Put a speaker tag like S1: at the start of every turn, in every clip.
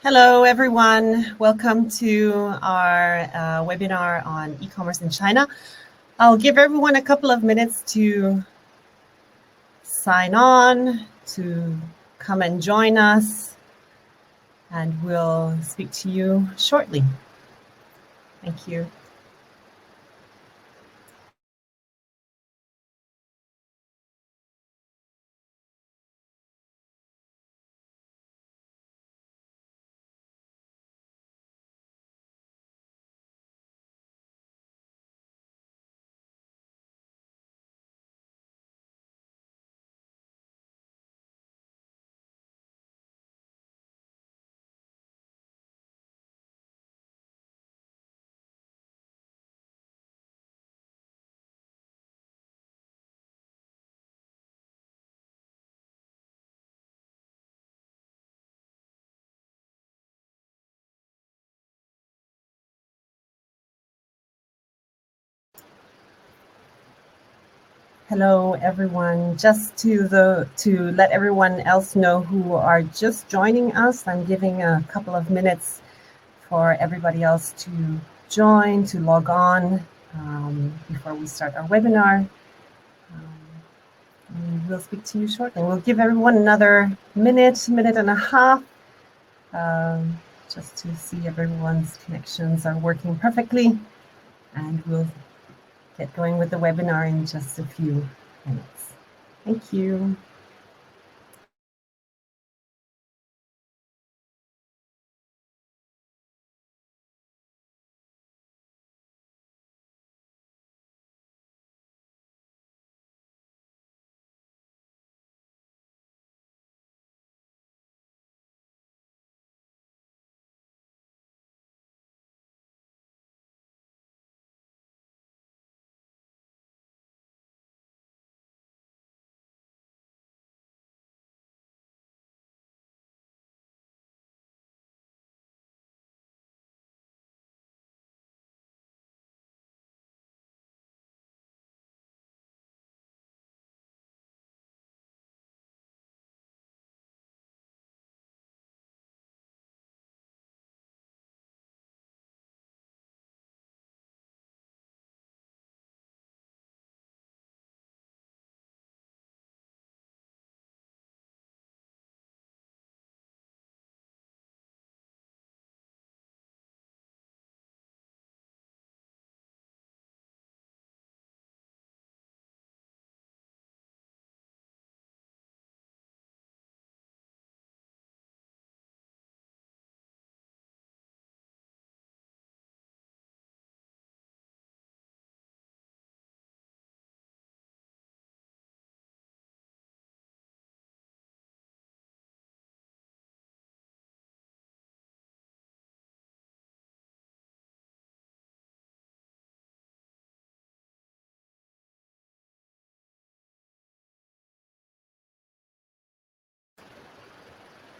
S1: Hello, everyone. Welcome to our webinar on e-commerce in China. I'll give everyone a couple of minutes to sign on, to come and join us, and we'll speak to you shortly. Thank you. Hello, everyone. Just to let everyone else know who are just joining us, I'm giving a couple of minutes for everybody else to join, to log on before we start our webinar. We'll speak to you shortly. We'll give everyone another minute and a half, just to see everyone's connections are working perfectly, and we'll get going with the webinar in just a few minutes. Thank you.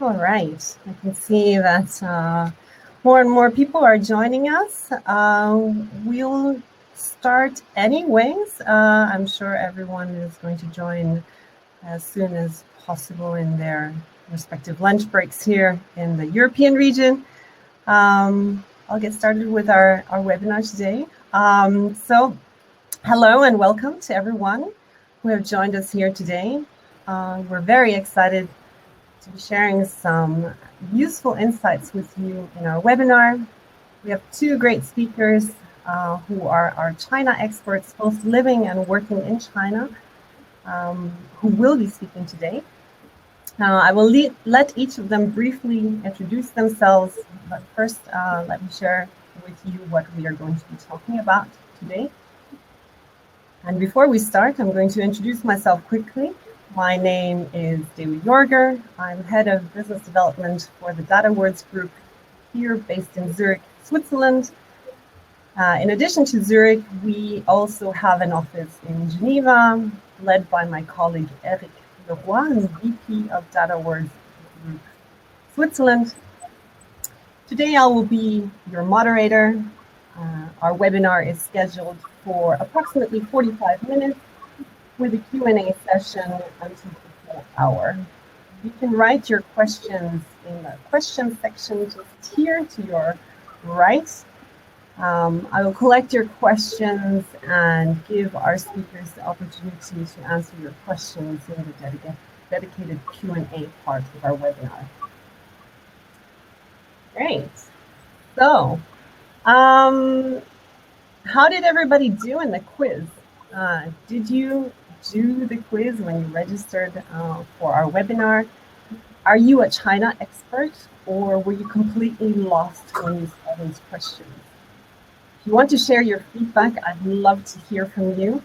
S1: All right, I can see that more and more people are joining us. We'll start anyways. I'm sure everyone is going to join as soon as possible in their respective lunch breaks here in the European region. I'll get started with our webinar today. So hello and welcome to everyone who have joined us here today. We're very excited to be sharing some useful insights with you in our webinar. We have two great speakers who are our China experts, both living and working in China, who will be speaking today. I will let each of them briefly introduce themselves, but first let me share with you what we are going to be talking about today. And before we start, I'm going to introduce myself quickly. My name is Dewi Jorger. I'm head of business development for the Datawords group here based in Zurich, Switzerland. In addition to Zurich, we also have an office in Geneva, led by my colleague Eric Leroy, who's VP of Datawords Group Switzerland. Today I will be your moderator. Our webinar is scheduled for approximately 45 minutes with a Q&A session until the full hour. You can write your questions in the question section just here to your right. I will collect your questions and give our speakers the opportunity to answer your questions in the dedicated Q&A part of our webinar. Great. So, how did everybody do in the quiz? Did you do the quiz when you registered for our webinar? Are you a China expert, or were you completely lost when you saw these questions? If you want to share your feedback, I'd love to hear from you.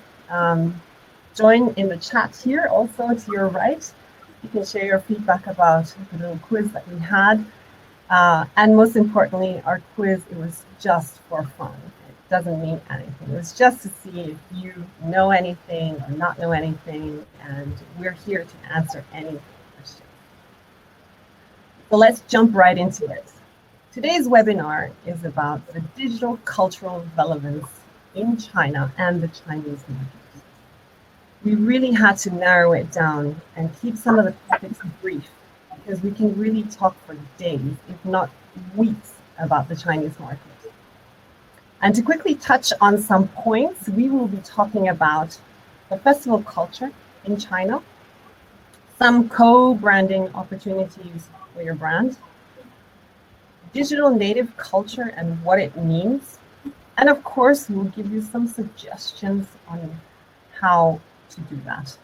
S1: Join in the chat here, also to your right. You can share your feedback about the little quiz that we had. And most importantly, our quiz, it was just for fun. It doesn't mean anything. It was just to see if you know anything or not know anything, and we're here to answer any questions. So let's jump right into it. Today's webinar is about the digital cultural relevance in China and the Chinese market. We really had to narrow it down and keep some of the topics brief, because we can really talk for days, if not weeks, about the Chinese market. And to quickly touch on some points, we will be talking about the festival culture in China, some co-branding opportunities for your brand, digital native culture and what it means, and of course, we'll give you some suggestions on how to do that.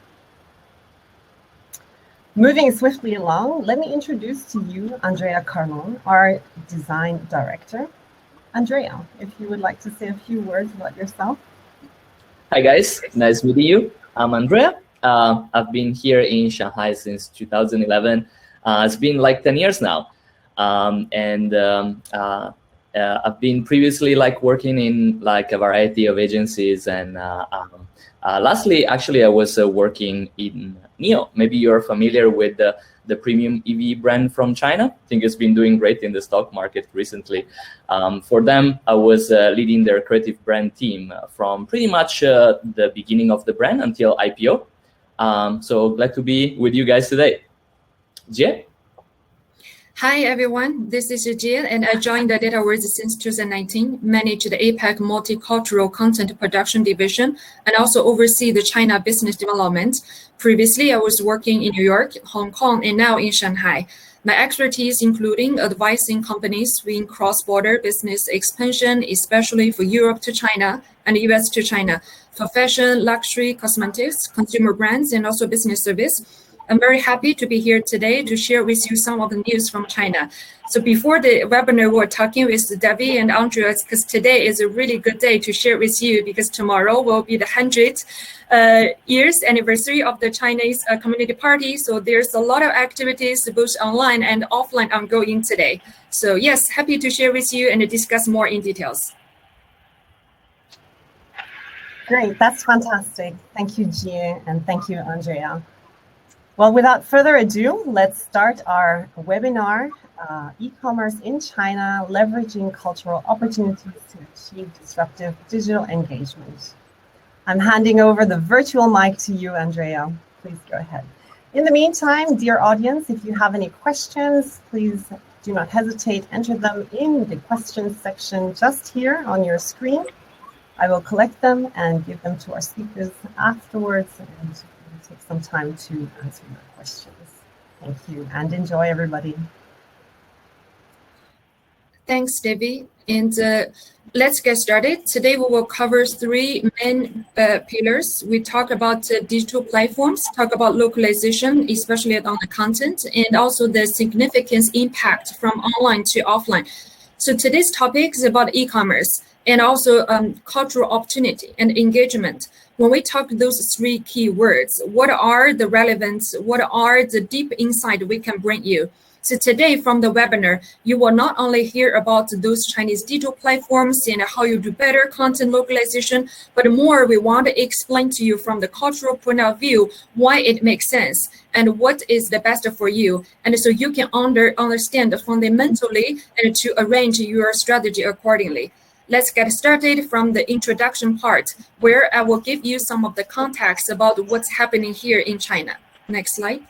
S1: Moving swiftly along, let me introduce to you Andrea Carlon, our design director. Andrea, if you would like to say a few words about yourself.
S2: Hi guys, nice meeting you. I'm Andrea. I've been here in Shanghai since 2011. It's been like 10 years now. I've been previously working in a variety of agencies, and lastly, actually, I was working in NIO. Maybe you're familiar with the premium EV brand from China. I think it's been doing great in the stock market recently. For them, I was leading their creative brand team from pretty much the beginning of the brand until IPO. So glad to be with you guys today. Jie?
S3: Hi everyone, this is Jie, and I joined the Datawords since 2019, manage the APAC multicultural content production division, and also oversee the China business development. Previously, I was working in New York, Hong Kong, and now in Shanghai. My expertise including advising companies in cross-border business expansion, especially for Europe to China and US to China, for fashion, luxury, cosmetics, consumer brands, and also business service. I'm very happy to be here today to share with you some of the news from China. So before the webinar, we're talking with Debbie and Andrea, because today is a really good day to share with you, because tomorrow will be the 100th years anniversary of the Chinese Community Party. So there's a lot of activities, both online and offline, ongoing today. So yes, happy to share with you and discuss more in details.
S1: Great, that's fantastic. Thank you, Jie, and thank you, Andrea. Well, without further ado, let's start our webinar, e-commerce in China, leveraging cultural opportunities to achieve disruptive digital engagement. I'm handing over the virtual mic to you, Andrea. Please go ahead. In the meantime, dear audience, if you have any questions, please do not hesitate. Enter them in the questions section just here on your screen. I will collect them and give them to our speakers afterwards, and take some time to answer your questions. Thank you, and enjoy, everybody.
S3: Thanks, Debbie. And let's get started. Today we will cover three main pillars. We talk about digital platforms, talk about localization, especially on the content, and also the significant impact from online to offline. So today's topic is about e-commerce and also cultural opportunity and engagement. When we talk those three key words, what are the relevance, what are the deep insight we can bring you? So today from the webinar, you will not only hear about those Chinese digital platforms and how you do better content localization, but more we want to explain to you from the cultural point of view why it makes sense and what is the best for you. And so you can understand fundamentally and to arrange your strategy accordingly. Let's get started from the introduction part, where I will give you some of the context about what's happening here in China. Next slide.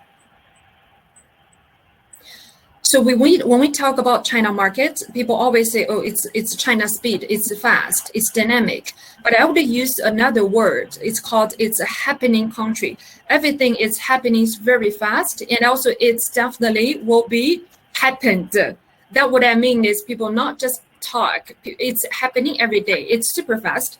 S3: So when we talk about China market, people always say, oh, it's China speed, it's fast, it's dynamic. But I would use another word. It's a happening country. Everything is happening very fast, and also it's definitely will be happened. That what I mean is people not just talk. It's happening every day. It's super fast.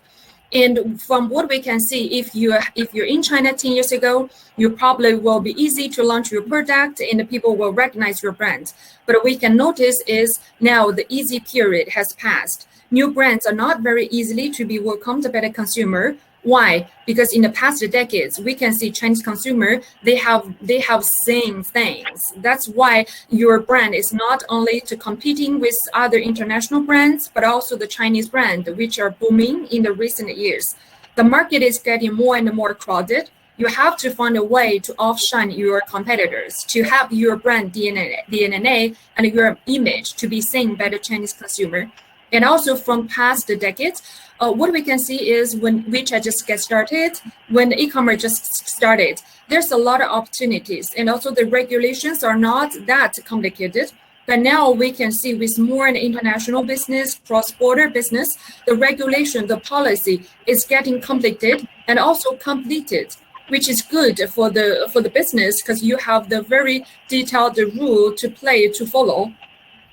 S3: And from what we can see, if you're in China 10 years ago, you probably will be easy to launch your product and the people will recognize your brand. But what we can notice is now the easy period has passed. New brands are not very easily to be welcomed by the consumer. Why? Because in the past decades, we can see Chinese consumer, they have same things. That's why your brand is not only to competing with other international brands, but also the Chinese brand, which are booming in the recent years. The market is getting more and more crowded. You have to find a way to outshine your competitors, to have your brand DNA and your image to be seen by the Chinese consumer. And also from past decades, what we can see is when WeChat just get started, when e-commerce just started, there's a lot of opportunities. And also the regulations are not that complicated. But now we can see with more an international business, cross-border business, the regulation, the policy is getting complicated and also completed, which is good for the business because you have the very detailed rule to play, to follow.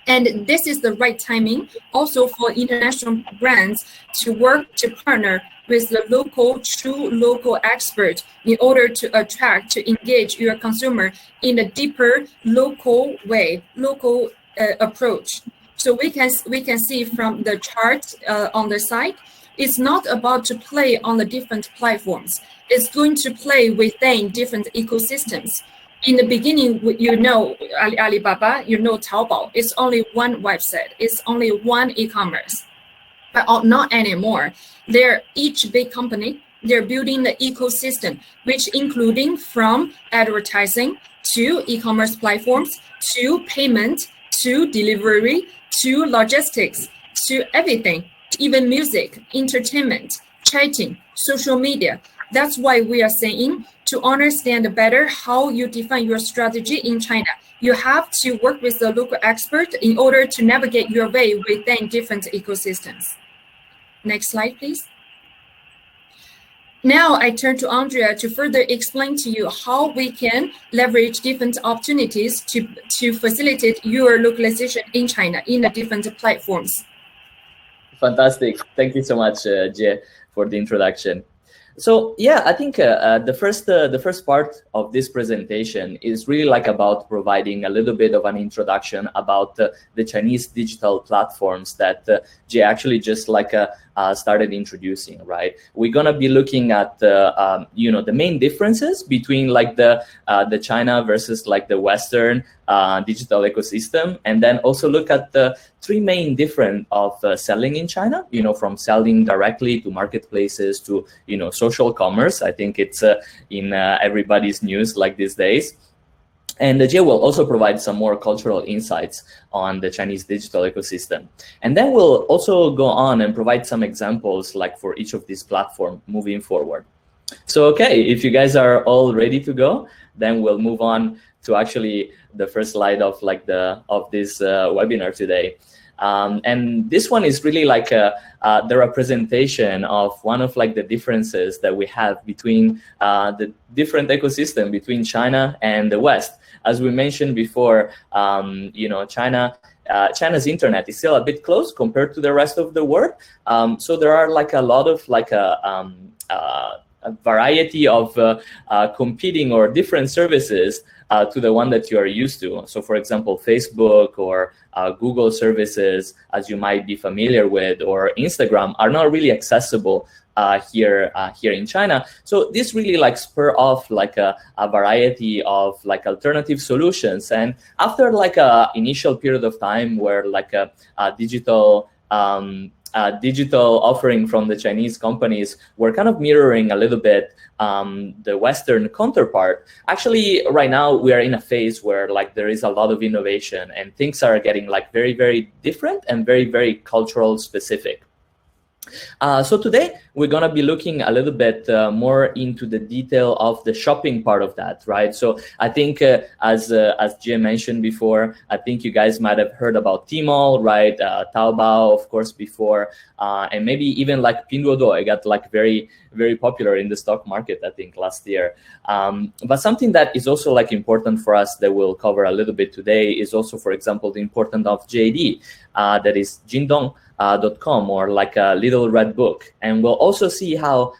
S3: And this is the right timing also for international brands to work to partner with the true local expert in order to attract, to engage your consumer in a deeper local way, local approach. So we can see from the chart on the side, it's not about to play on the different platforms. It's going to play within different ecosystems. In the beginning, you know Alibaba, you know Taobao. It's only one website. It's only one e-commerce. But not anymore. They're each big company. They're building the ecosystem, which including from advertising to e-commerce platforms, to payment, to delivery, to logistics, to everything, even music, entertainment, chatting, social media. That's why we are saying to understand better how you define your strategy in China, you have to work with the local expert in order to navigate your way within different ecosystems. Next slide, please. Now I turn to Andrea to further explain to you how we can leverage different opportunities to facilitate your localization in China in the different platforms.
S2: Fantastic. Thank you so much, Jie, for the introduction. So yeah, I think the first part of this presentation is really like about providing a little bit of an introduction about the Chinese digital platforms that Jie actually just like started introducing, right? We're gonna be looking at the main differences between like the China versus like the Western digital ecosystem, and then also look at the three main different of selling in China, from selling directly to marketplaces to, social commerce. I think it's in everybody's news like these days. And Jie will also provide some more cultural insights on the Chinese digital ecosystem. And then we'll also go on and provide some examples like for each of these platforms moving forward. So, okay, if you guys are all ready to go, then we'll move on to actually the first slide of like of this webinar today. And this one is really like the representation of one of like the differences that we have between the different ecosystem between China and the West. As we mentioned before, China's internet is still a bit closed compared to the rest of the world. So there are like a lot of like a variety of competing or different services to the one that you are used to. So for example, Facebook or Google services, as you might be familiar with, or Instagram are not really accessible here in China. So this really like spur off like a variety of like alternative solutions. And after like a initial period of time where like a digital offering from the Chinese companies were kind of mirroring a little bit the Western counterpart. Actually, right now we are in a phase where like there is a lot of innovation and things are getting like very, very different and very, very cultural specific. So today we're going to be looking a little bit more into the detail of the shopping part of that, right? So I think as Jim mentioned before, I think you guys might have heard about Tmall, right? Taobao, of course, before, and maybe even like Pinduoduo. It got like very popular in the stock market, I think, last year. But something that is also like important for us that we'll cover a little bit today is also, for example, the importance of JD, that is Jingdong.com, or like a little red book. And we'll also see how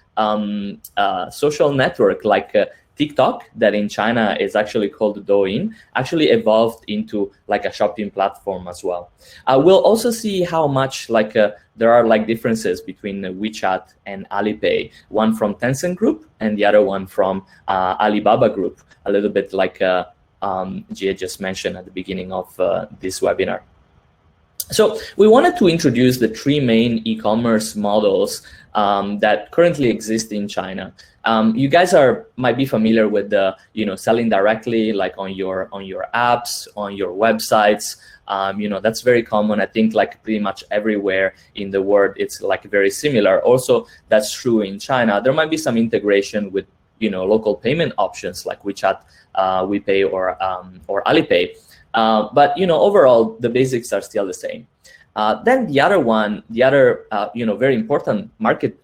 S2: social network like TikTok, that in China is actually called Douyin, actually evolved into like a shopping platform as well. We'll also see how much like there are like differences between WeChat and Alipay, one from Tencent Group and the other one from Alibaba Group, a little bit like Jia just mentioned at the beginning of this webinar. So we wanted to introduce the three main e-commerce models that currently exist in China. You guys might be familiar with the selling directly, like on your apps, on your websites. That's very common. I think like pretty much everywhere in the world it's like very similar. Also, that's true in China. There might be some integration with local payment options like WeChat, WePay, or Alipay. But overall, the basics are still the same. Then the other very important market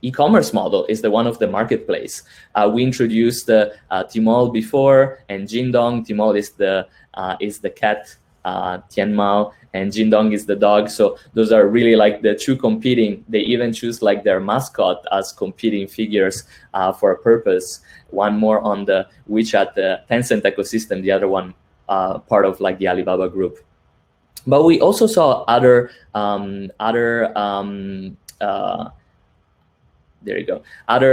S2: e-commerce model is the one of the marketplace. We introduced Tmall before, and Jingdong. Tmall is the cat, Tianmao, and Jingdong is the dog. So those are really like the two competing. They even choose like their mascot as competing figures for a purpose. One more on the WeChat, the Tencent ecosystem, the other one part of like the Alibaba group. But we also saw other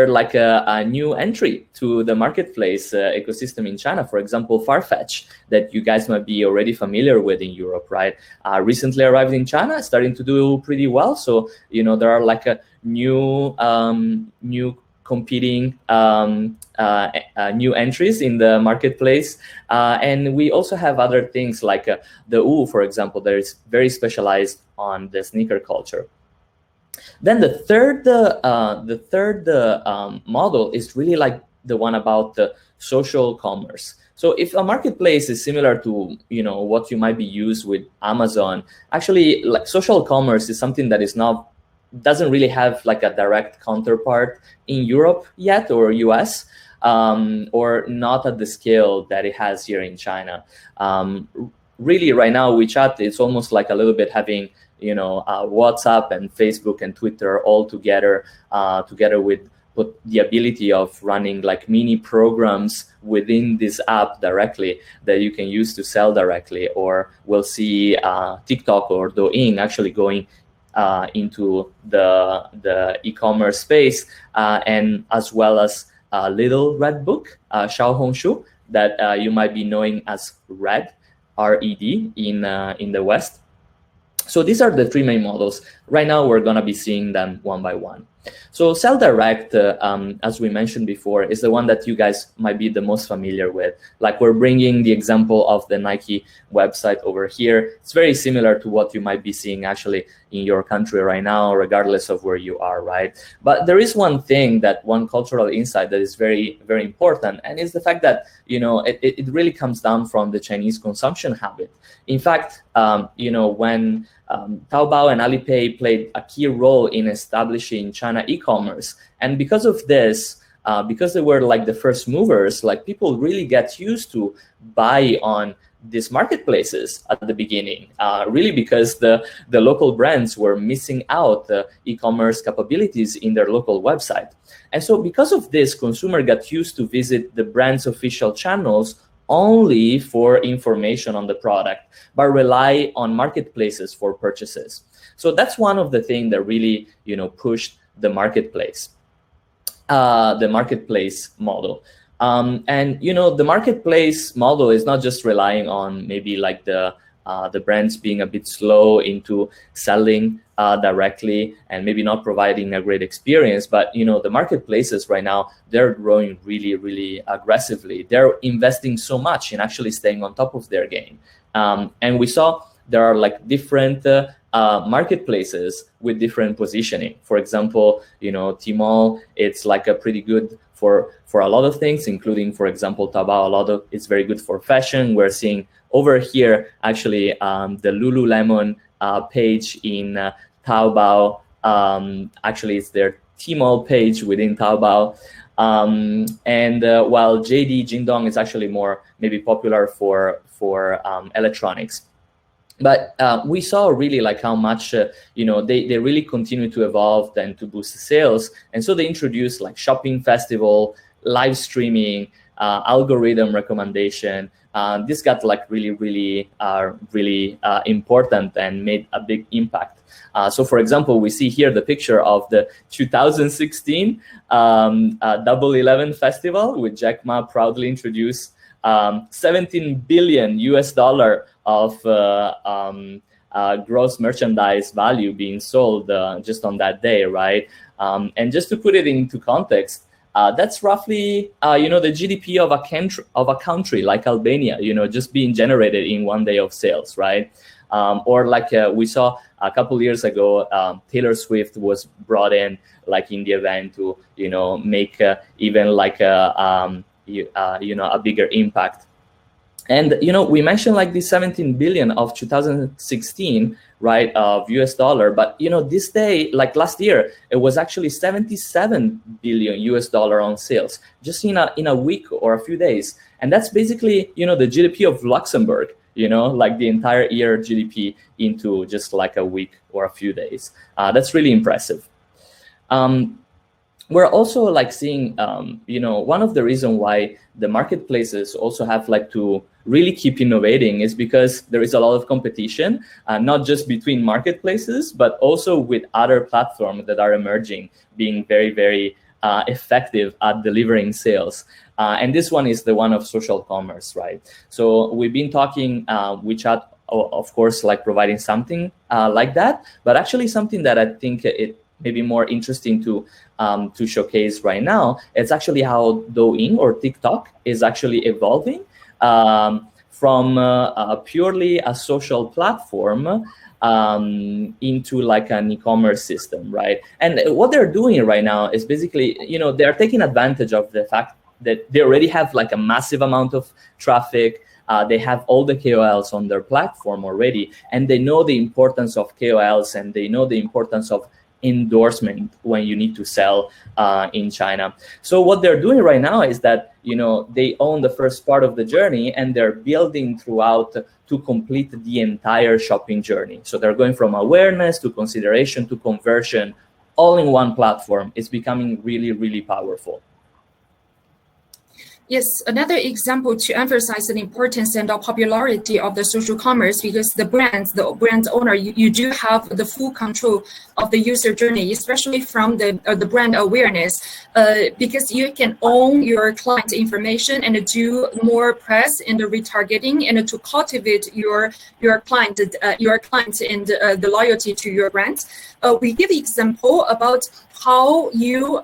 S2: like a new entry to the marketplace ecosystem in China. For example, Farfetch, that you guys might be already familiar with in Europe, right? Recently arrived in China, starting to do pretty well. So there are like a new competing new entries in the marketplace, and we also have other things like the Wu, for example, that is very specialized on the sneaker culture. Then the third model is really like the one about the social commerce. So if a marketplace is similar to what you might be used with Amazon, actually like social commerce is something that doesn't really have like a direct counterpart in Europe yet, or US, or not at the scale that it has here in China. Really, right now, WeChat is almost like a little bit having WhatsApp and Facebook and Twitter all together with the ability of running like mini programs within this app directly that you can use to sell directly. Or we'll see TikTok or Douyin actually going into the e-commerce space, and as well as Little Red Book, Xiaohongshu, that you might be knowing as Red, R-E-D in the West. So these are the three main models. Right now, we're going to be seeing them one by one. So Sell Direct, as we mentioned before, is the one that you guys might be the most familiar with. Like, we're bringing the example of the Nike website over here. It's very similar to what you might be seeing actually in your country right now, regardless of where you are, right? But there is one cultural insight that is very, very important, and it's the fact that, it really comes down from the Chinese consumption habit. In fact, when Taobao and Alipay played a key role in establishing China e-commerce. And because of this, because they were like the first movers, like people really get used to buy on these marketplaces at the beginning, really because the local brands were missing out the e-commerce capabilities in their local website. And so because of this, consumer got used to visit the brand's official channels only for information on the product, but rely on marketplaces for purchases. So that's one of the things that really, pushed the marketplace model. And the marketplace model is not just relying on maybe like the brands being a bit slow into selling directly and maybe not providing a great experience, but the marketplaces right now, they're growing really, really aggressively. They're investing so much in actually staying on top of their game. And we saw there are like different marketplaces with different positioning. For example, you know, Tmall, it's like a pretty good for a lot of things, including, for example, Taobao. It's very good for fashion. We're seeing over here actually the Lululemon page in Taobao. Actually, it's their Tmall page within Taobao. And while JD Jingdong is actually more maybe popular for electronics. But we saw really like how much, you know, they really continue to evolve and to boost sales. And so they introduced like shopping festival, live streaming, algorithm recommendation. This got like really important and made a big impact. So for example, we see here the picture of the 2016 Double 11 festival, with Jack Ma proudly introduced $17 billion of gross merchandise value being sold just on that day, right? And just to put it into context, that's roughly you know, the GDP of a country like Albania, you know, just being generated in one day of sales, right? Or like we saw a couple years ago, Taylor Swift was brought in like in the event to, you know, make even like you know, a bigger impact. And, you know, we mentioned like the 17 billion of 2016, right, of US dollar. But, you know, this day, like last year, it was actually 77 billion US dollar on sales, just in a week or a few days. And that's basically, you know, the GDP of Luxembourg, you know, like the entire year GDP into just like a week or a few days. That's really impressive. We're also like seeing, you know, one of the reasons why the marketplaces also have like to really keep innovating is because there is a lot of competition, not just between marketplaces, but also with other platforms that are emerging, being very effective at delivering sales. And this one is the one of social commerce, right? So we've been talking WeChat, of course, like providing something like that, but actually something that I think it may be more interesting to showcase right now. It's actually how Douyin or TikTok is actually evolving from purely a social platform into like an e-commerce system, right? And what they're doing right now is basically, you know, they're taking advantage of the fact that they already have like a massive amount of traffic. They have all the KOLs on their platform already, and they know the importance of KOLs, and they know the importance of endorsement when you need to sell in China. So what they're doing right now is that, you know, they own the first part of the journey, and they're building throughout to complete the entire shopping journey. So they're going from awareness to consideration to conversion, all in one platform. It's becoming really powerful.
S3: Yes, another example to emphasize the importance and the popularity of the social commerce, because the brand owner, you do have the full control of the user journey, especially from the brand awareness, because you can own your client information and do more press and retargeting and to cultivate your client and the loyalty to your brand. We give example about how you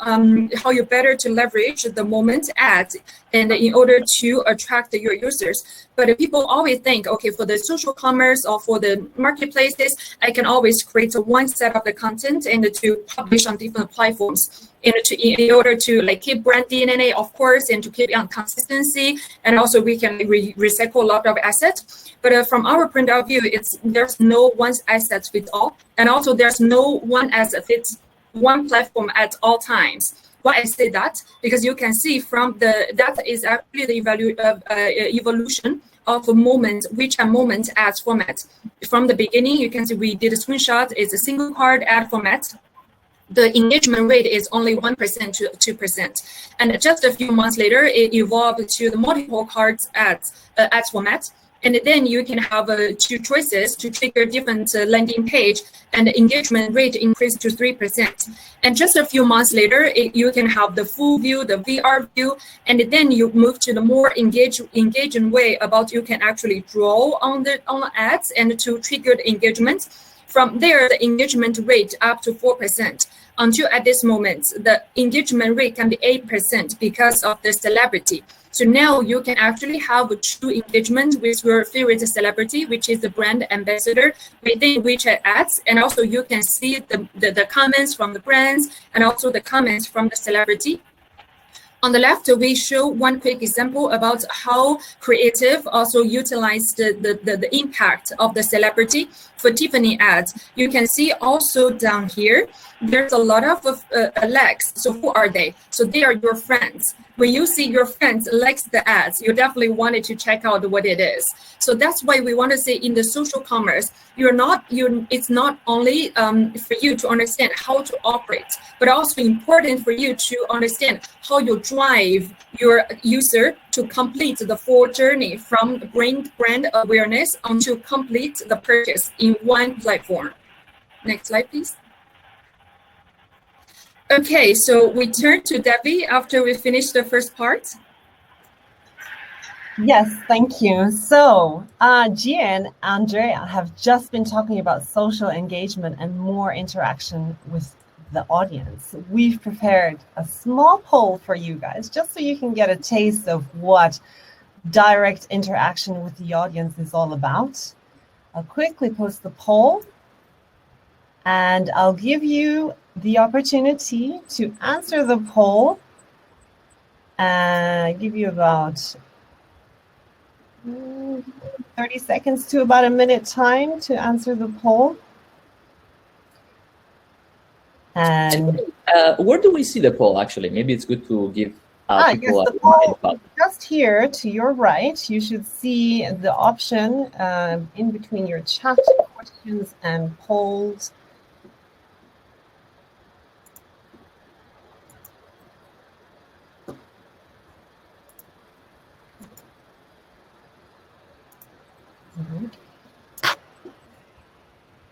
S3: better to leverage the moment ads and in order to attract your users. But people always think, okay, for the social commerce or for the marketplaces, I can always create one set of the content and to publish on different platforms in order to like keep brand DNA, of course, and to keep on consistency. And also we can recycle a lot of assets. But from our point of view, there's no one asset fits all. And also there's no one asset fits one platform at all times. Why I say that? Because you can see from that is actually the evolution of a moment, which a moment ads format. From the beginning, you can see we did a screenshot. It's a single card ad format. The engagement rate is only 1% to 2%. And just a few months later, it evolved to the multiple cards ads format. And then you can have two choices to trigger different landing page, and the engagement rate increased to 3%. And just a few months later, you can have the full view, the VR view, and then you move to the more engaging way about you can actually draw on the ads and to trigger the engagement. From there, the engagement rate up to 4%. Until at this moment, the engagement rate can be 8% because of the celebrity. So now you can actually have a true engagement with your favorite celebrity, which is the brand ambassador within WeChat ads. And also you can see the comments from the brands and also the comments from the celebrity. On the left, we show one quick example about how creative also utilized the impact of the celebrity for Tiffany ads. You can see also down here, there's a lot of likes. So who are they? So they are your friends. When you see your friends likes the ads, you definitely wanted to check out what it is. So that's why we want to say in the social commerce, it's not only for you to understand how to operate, but also important for you to understand how you drive your user to complete the full journey from brand awareness until complete the purchase in one platform. Next slide, please. Okay, so we turn to Debbie after we finish the first part.
S1: Yes, thank you. So Gia and Andrea have just been talking about social engagement and more interaction with the audience. We've prepared a small poll for you guys, just so you can get a taste of what direct interaction with the audience is all about. I'll quickly post the poll, and I'll give you the opportunity to answer the poll. And give you about 30 seconds to about a minute time to answer the poll. And
S2: where do we see the poll, actually? Maybe it's good to give people
S1: yes, the poll just here to your right. You should see the option in between your chat questions and polls.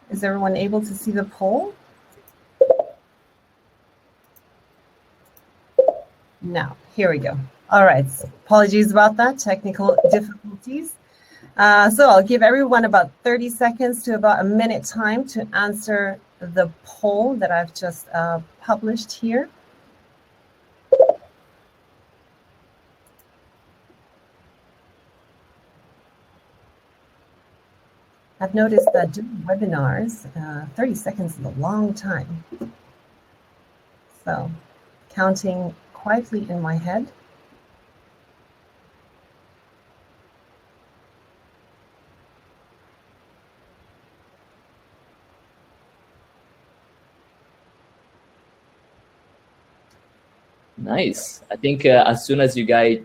S1: Is everyone able to see the poll? No, here we go. All right, apologies about that, technical difficulties. So I'll give everyone about 30 seconds to about a minute time to answer the poll that I've just published here. I've noticed that doing webinars, 30 seconds is a long time. So counting quietly in my head.
S2: Nice. I think as soon as you guys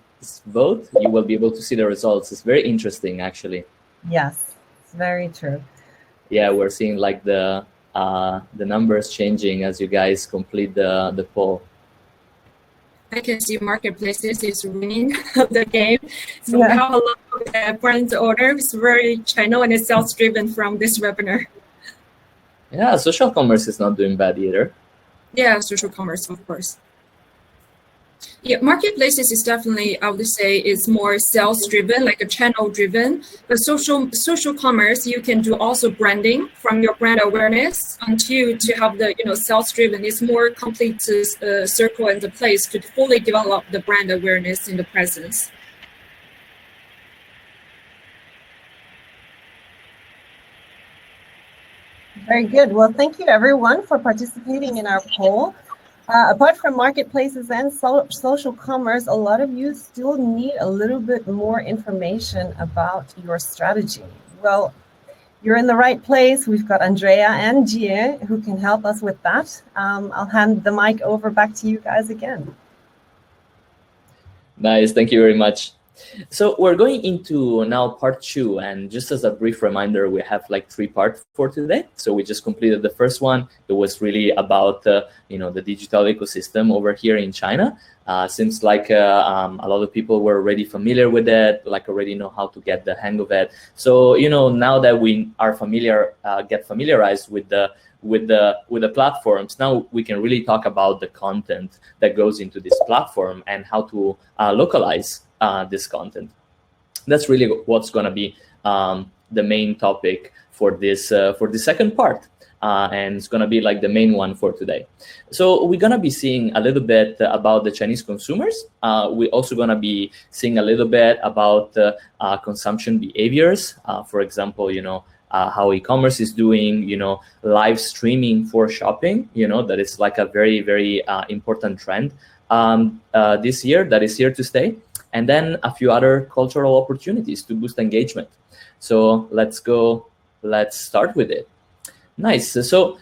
S2: vote, you will be able to see the results. It's very interesting, actually.
S1: Yes, it's very true.
S2: Yeah, we're seeing like the numbers changing as you guys complete the poll.
S3: I can see marketplaces is winning the game. So we have a lot of brand orders, very channel and sales driven from this webinar.
S2: Yeah, social commerce is not doing bad either.
S3: Yeah, social commerce, of course. Yeah, marketplaces is definitely, I would say, is more sales driven, like a channel driven. But social commerce, you can do also branding from your brand awareness until to have the sales driven. It's more complete circle and the place to fully develop the brand awareness in the presence.
S1: Very good. Well, thank you everyone for participating in our poll. Apart from marketplaces and social commerce, a lot of you still need a little bit more information about your strategy. Well, you're in the right place. We've got Andrea and Gia who can help us with that. I'll hand the mic over back to you guys again.
S2: Nice, thank you very much. So we're going into now part 2, and just as a brief reminder, we have like 3 parts for today. So we just completed the first one. It was really about the digital ecosystem over here in China. Seems like a lot of people were already familiar with it, like already know how to get the hang of it. So now that we are get familiarized with the platforms, now we can really talk about the content that goes into this platform and how to localize this content. That's really what's going to be the main topic for this second part. And it's going to be like the main one for today. So we're going to be seeing a little bit about the Chinese consumers. We're also going to be seeing a little bit about consumption behaviors. For example, how e-commerce is doing, live streaming for shopping, that is like a very, very important trend this year that is here to stay. And then a few other cultural opportunities to boost engagement. So let's start with it. Nice. So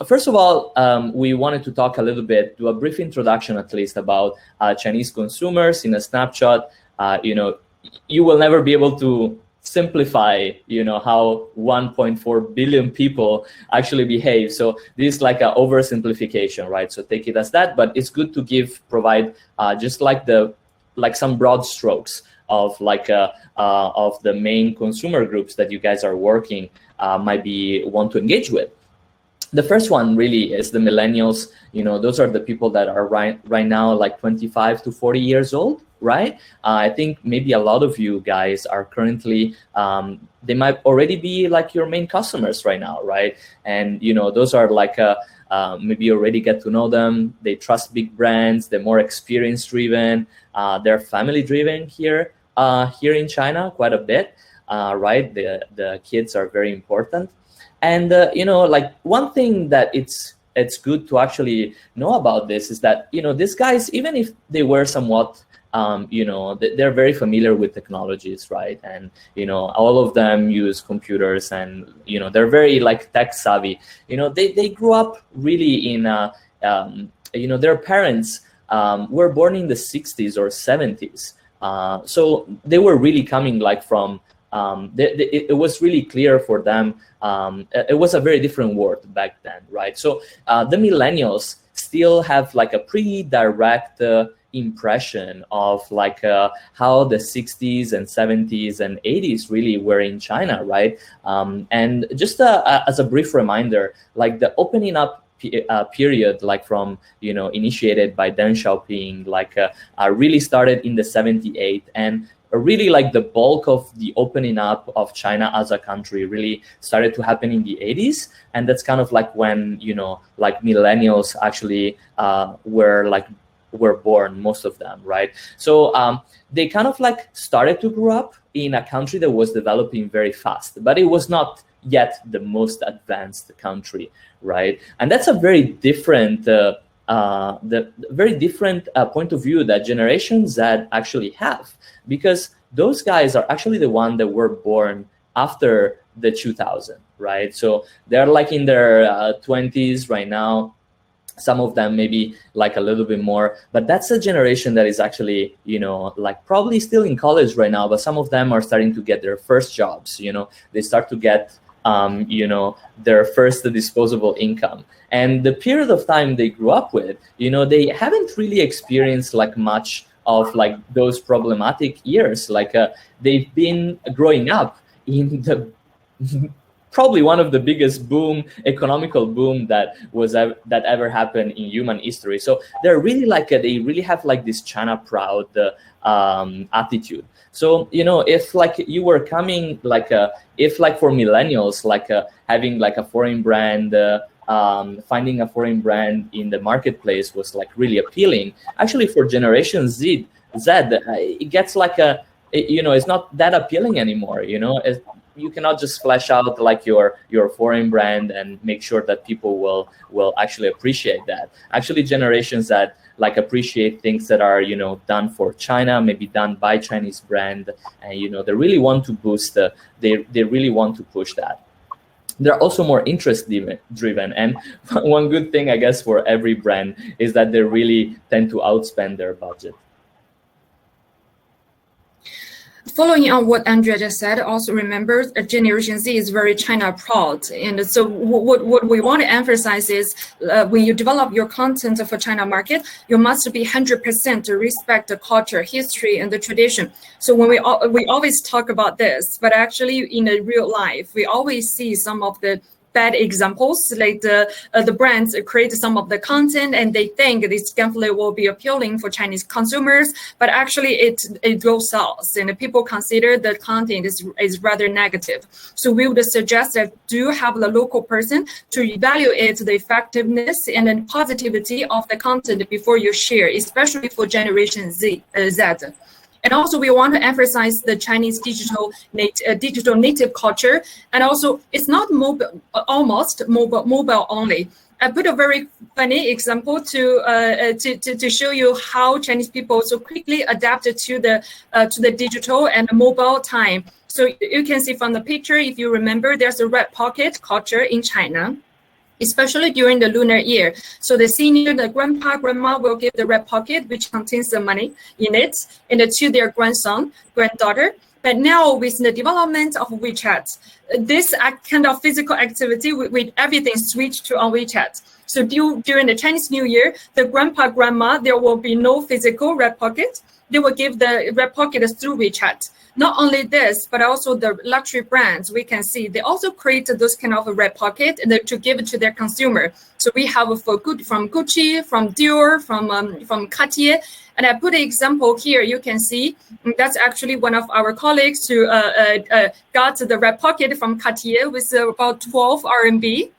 S2: first of all, we wanted to talk a little bit, do a brief introduction at least about Chinese consumers in a snapshot. You will never be able to simplify, how 1.4 billion people actually behave. So this is like an oversimplification, right? So take it as that, but it's good to provide just like some broad strokes of of the main consumer groups that you guys are working might want to engage with. The first one really is the millennials. Those are the people that are right now like 25 to 40 years old, right? I think maybe a lot of you guys are currently, they might already be like your main customers right now, right? And those are like maybe you already get to know them. They trust big brands. They're more experience driven. They're family driven here in China quite a bit, right? The kids are very important. And like one thing that it's good to actually know about this is that these guys, even if they were somewhat they're very familiar with technologies, right? And all of them use computers, and they're very like tech savvy. They grew up really in their parents were born in the 60s or 70s, so they were really coming like from it was really clear for them. It was a very different world back then, right? So the millennials still have like a pretty direct impression of like how the 60s and 70s and 80s really were in China, right? And just as a brief reminder, like the opening up period, like from initiated by Deng Xiaoping, like really started in the 78, and really like the bulk of the opening up of China as a country really started to happen in the 80s. And that's kind of like when, like millennials actually were born, most of them, right? So they kind of like started to grow up in a country that was developing very fast, but it was not yet the most advanced country, right? And that's a very different point of view that Generation Z actually have, because those guys are actually the ones that were born after the 2000, right? So they're like in their 20s right now. Some of them maybe like a little bit more, but that's a generation that is actually, like probably still in college right now, but some of them are starting to get their first jobs, they start to get, their first disposable income. And the period of time they grew up with, they haven't really experienced like much of like those problematic years. Like they've been growing up in the probably one of the biggest economical boom that ever happened in human history. So they're really like they really have like this China proud attitude. So if like you were coming like if like for millennials, like having like a foreign brand, finding a foreign brand in the marketplace was like really appealing. Actually, for Generation Z, it gets like it's not that appealing anymore. You cannot just flash out like your foreign brand and make sure that people will actually appreciate that. Actually, generations that like appreciate things that are done for China, maybe done by Chinese brand, and they really want to boost they really want to push that. They're also more interest driven, and one good thing I guess for every brand is that they really tend to outspend their budget.
S3: Following on what Andrea just said, also remember Generation Z is very China proud. And so what we want to emphasize is when you develop your content for China market, you must be 100% to respect the culture, history, and the tradition. So when we always talk about this, but actually in the real life, we always see some of the bad examples, like the brands create some of the content and they think this definitely will be appealing for Chinese consumers, but actually it goes south and people consider the content is rather negative. So we would suggest that do have the local person to evaluate the effectiveness and then positivity of the content before you share, especially for Generation Z. And also, we want to emphasize the Chinese digital native culture. And also, it's not almost mobile only. I put a very funny example to show you how Chinese people so quickly adapted to the digital and mobile time. So you can see from the picture, if you remember, there's a red pocket culture in China, especially during the lunar year. So the senior, the grandpa, grandma will give the red pocket, which contains the money in it, and to their grandson, granddaughter. But now with the development of WeChat, this kind of physical activity with everything switched to on WeChat. So during the Chinese New Year, the grandpa, grandma, there will be no physical red pocket. They will give the red pocket through WeChat. Not only this, but also the luxury brands, we can see they also created those kind of a red pocket and to give it to their consumer. So we have from Gucci, from Dior, from Cartier. And I put an example here. You can see that's actually one of our colleagues who got the red pocket from Cartier with about 12 RMB.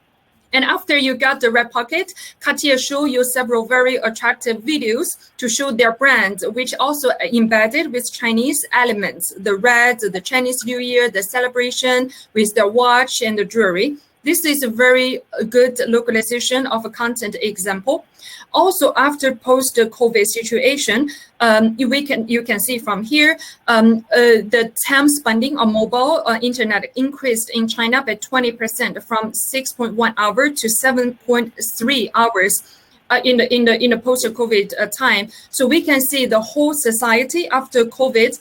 S3: And after you got the red pocket, Cartier show you several very attractive videos to show their brand, which also embedded with Chinese elements, the red, the Chinese New Year, the celebration with the watch and the jewelry. This is a very good localization of a content example. Also, after post-COVID situation, you can see from here, the time spending on mobile internet increased in China by 20% from 6.1 hours to 7.3 hours. In the post-COVID time. So we can see the whole society after COVID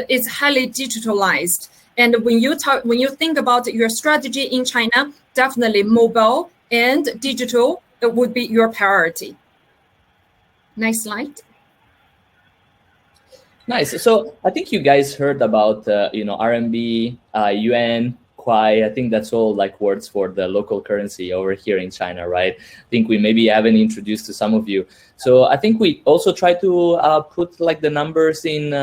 S3: is highly digitalized. And when you think about your strategy in China, definitely mobile and digital would be your priority. Next slide.
S2: Nice. So I think you guys heard about RMB, yuan, Kwai. I think that's all like words for the local currency over here in China, right? I think we maybe haven't introduced to some of you. So I think we also try to put like the numbers in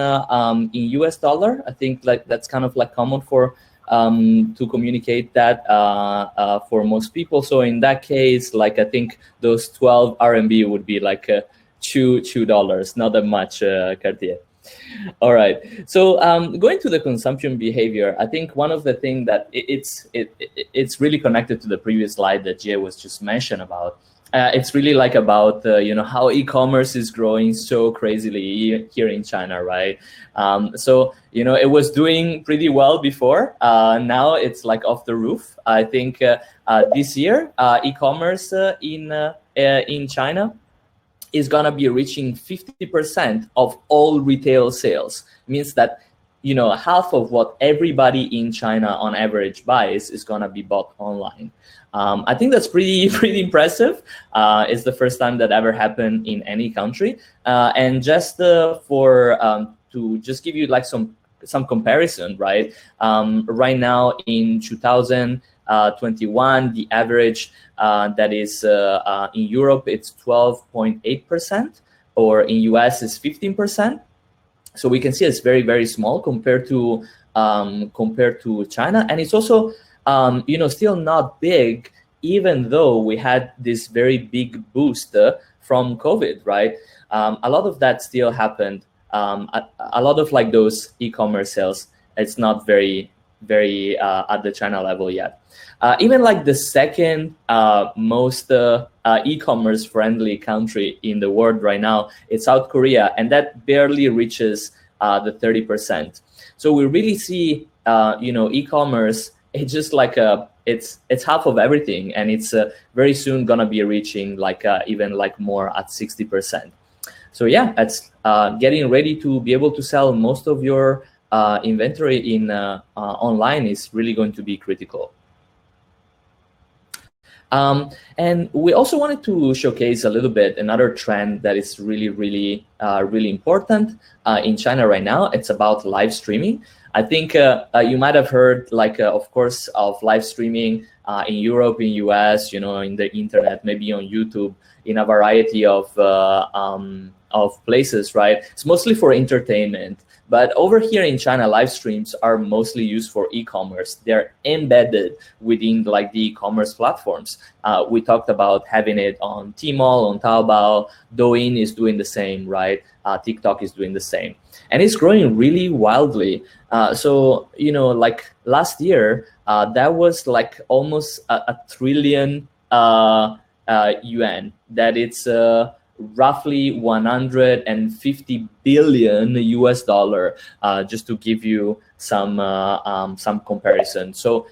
S2: US dollar. I think like that's kind of like common for to communicate that for most people. So in that case, like I think those 12 RMB would be like $2, not that much, Cartier. All right. So going to the consumption behavior, I think one of the things that it's really connected to the previous slide that Jie was just mentioned about. It's really like about how e-commerce is growing so crazily here in China, right? So it was doing pretty well before. Now it's like off the roof. I think this year e-commerce in China is gonna be reaching 50% of all retail sales. Means that half of what everybody in China on average buys is gonna be bought online. I think that's pretty impressive. It's the first time that ever happened in any country. And just to just give you like some comparison, right? Right now in 2021, the average that is in Europe, it's 12.8%, or in US is 15%. So we can see it's very, very small compared to China, and it's also still not big, even though we had this very big boost from COVID, right? A lot of that still happened. A lot of like those e-commerce sales, it's not very at the China level yet. Even like the second most e-commerce friendly country in the world right now, it's South Korea, and that barely reaches the 30%. So we really see e-commerce, it's just like it's half of everything, and it's very soon gonna be reaching like even like more at 60%. So yeah, it's getting ready to be able to sell most of your inventory in online is really going to be critical. And we also wanted to showcase a little bit another trend that is really, really, really important in China right now. It's about live streaming. I think you might have heard, of course, of live streaming in Europe, in US, in the internet, maybe on YouTube, in a variety of places, right? It's mostly for entertainment. But over here in China, live streams are mostly used for e-commerce. They're embedded within the e-commerce platforms. We talked about having it on Tmall, on Taobao. Douyin is doing the same, right? TikTok is doing the same. And it's growing really wildly. So, last year, that was almost a trillion yuan. That it's roughly 150 billion US dollar, just to give you some comparison. So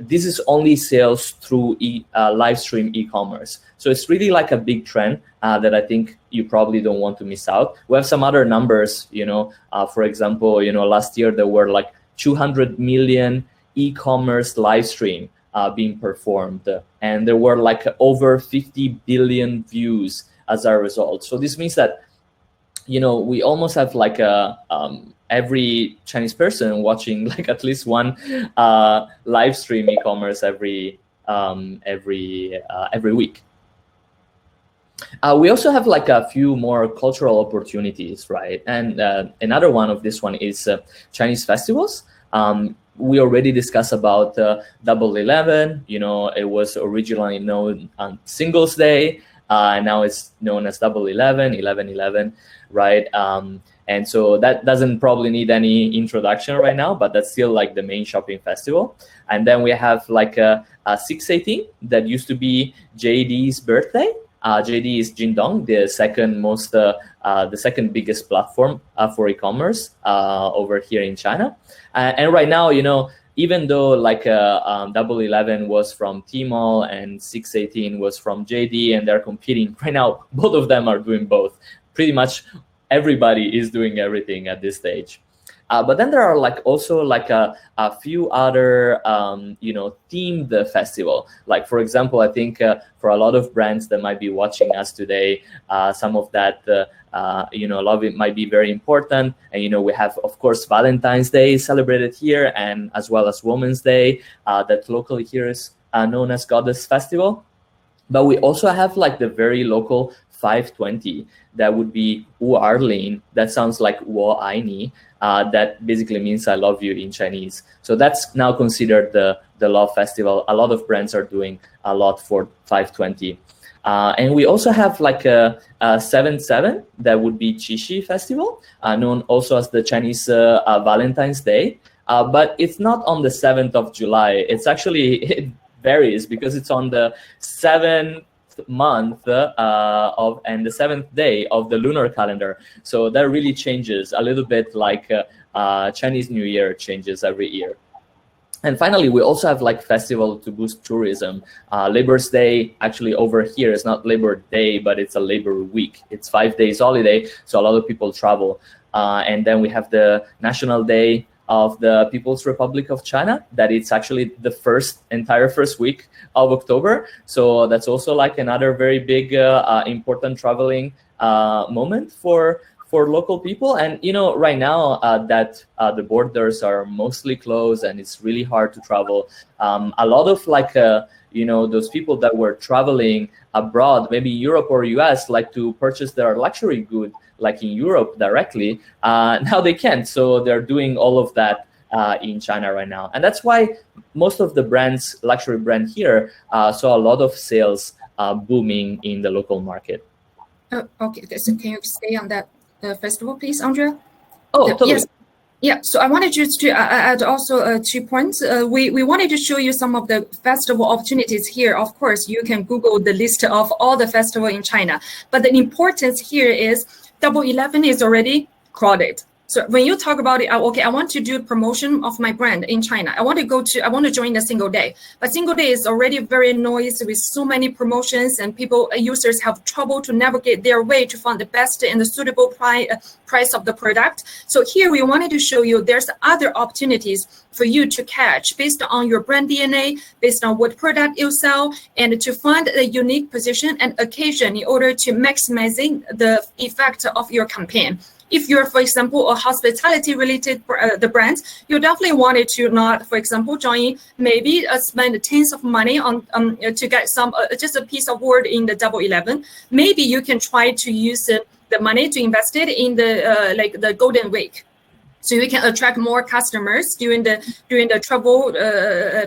S2: this is only sales through live stream e-commerce. So it's really a big trend that I think you probably don't want to miss out. We have some other numbers, for example, last year there were 200 million e-commerce live stream being performed, and there were over 50 billion views as a result. So this means that, we almost have every Chinese person watching at least one live stream e-commerce every week. We also have a few more cultural opportunities, right? And another one of this one is Chinese festivals. We already discussed about Double 11. It was originally known on Singles Day. Now it's known as Double 11, 11/11, right? And so that doesn't probably need any introduction right now, but that's still the main shopping festival. And then we have a 618 that used to be JD's birthday. JD is Jingdong, the second biggest platform for e-commerce over here in China. And right now, even though Double 11 was from Tmall and 618 was from JD, and they're competing right now, both of them are doing both. Pretty much everybody is doing everything at this stage. But then there are also a few other themed festival. For example, I think for a lot of brands that might be watching us today, some of that a lot of it might be very important. And we have, of course, Valentine's Day celebrated here, and as well as Women's Day, that locally here is known as Goddess Festival. But we also have the very local 520 that would be Wu Erlin. That sounds like Wo Ai Ni. That basically means I love you in Chinese. So that's now considered the love festival. A lot of brands are doing a lot for 520. And we also have a 7/7 that would be Qixi Festival, known also as the Chinese Valentine's Day. But it's not on the 7th of July. It's actually, it varies because it's on the 7th month and the 7th day of the lunar calendar. So that really changes a little bit, Chinese New Year changes every year. And finally, we also have festival to boost tourism. Labor's Day actually over here is not Labor Day, but it's a Labor Week. It's 5 days holiday, so a lot of people travel. And then we have the National Day of the People's Republic of China, that it's actually the entire first week of October. So that's also another very big, important traveling moment for local people. And right now that the borders are mostly closed and it's really hard to travel, a lot of those people that were traveling abroad, maybe Europe or US, to purchase their luxury good in Europe directly, now they can't. So they're doing all of that in China right now. And that's why most of the brands, luxury brand here, saw a lot of sales booming in the local market.
S3: Okay, so can you stay on that festival, please, Andrea?
S2: Oh, totally.
S3: Yes. Yeah, so I wanted just to add also 2 points. We wanted to show you some of the festival opportunities here. Of course, you can Google the list of all the festivals in China. But the importance here is Double 11 is already crowded. So when you talk about it, okay, I want to do promotion of my brand in China. I want to join a single day, but single day is already very noisy with so many promotions, and users have trouble to navigate their way to find the best and the suitable price of the product. So here we wanted to show you there's other opportunities for you to catch based on your brand DNA, based on what product you sell, and to find a unique position and occasion in order to maximizing the effect of your campaign. If you're, for example, a hospitality-related the brand, you definitely wanted to not, for example, join maybe spend tens of money on to get some just a piece of word in the Double 11. Maybe you can try to use the money to invest it in the like the Golden Week. So you can attract more customers during the travel